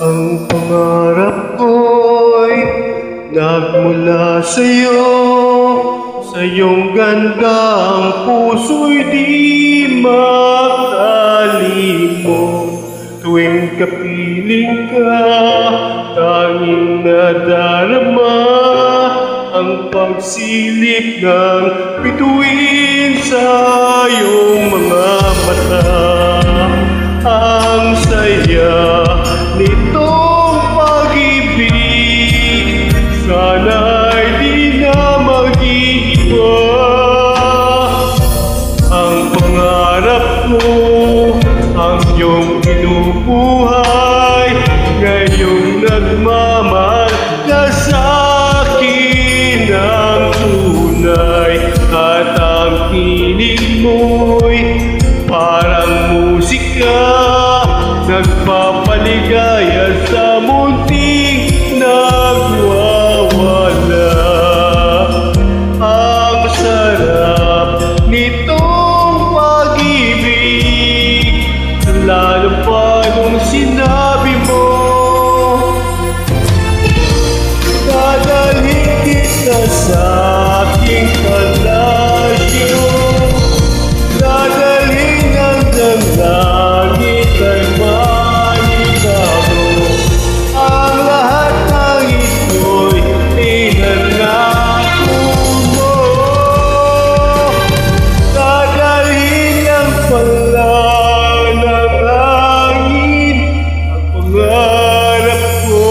Ang pangarap ko'y nagmula sa'yo. Sa iyong gandang puso'y di makalimot. Tuwing kapiling ka, tanging nadarama ang pagsilip ng bituin sa iyong mga mata. Ang saya nitong pag-ibig, sana'y di na mag-iiba. Ang pangarap ko, ang iyong binubuhay, ngayong nagmamahal ka sa akin ng tunay. At ang tinig mo'y parang musika, nagpapaligaya sa munting nagwawala. Ang sarap nitong pag-ibig, lalo pa nung sinabi mo, dadalhin kita sa aking palasyo, dadalhin hanggang langit ay manigago. Ang lahat ng ito'y pinangako mo, dadalhin ang pala ng hangin ang pangarap ko.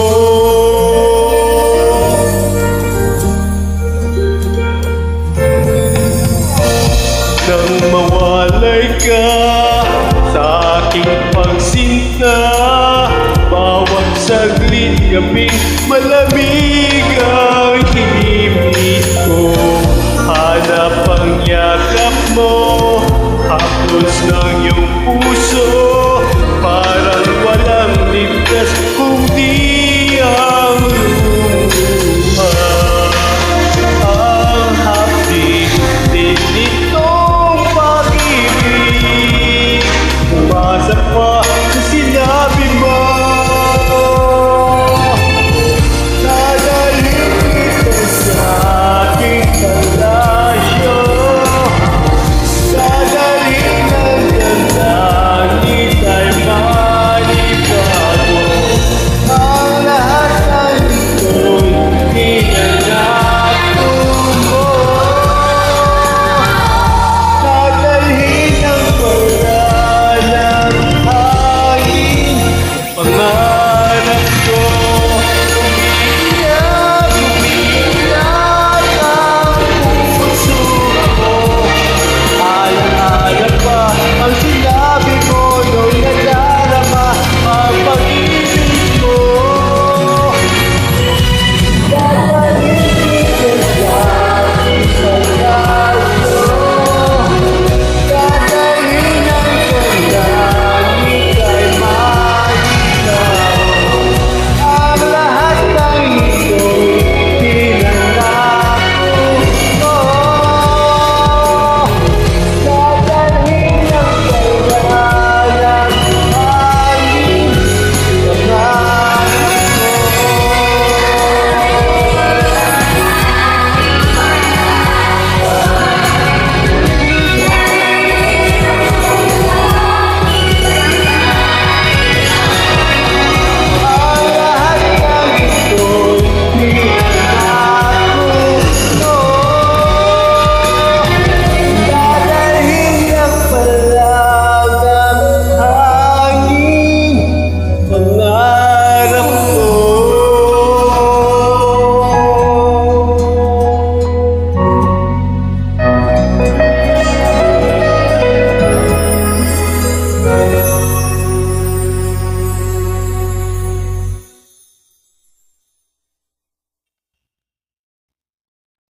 Nang mawalay ka sa aking pagsinta, bawat saglit gabing malamig ang himig ko. Hanap ang yakap mo, haplos ng iyong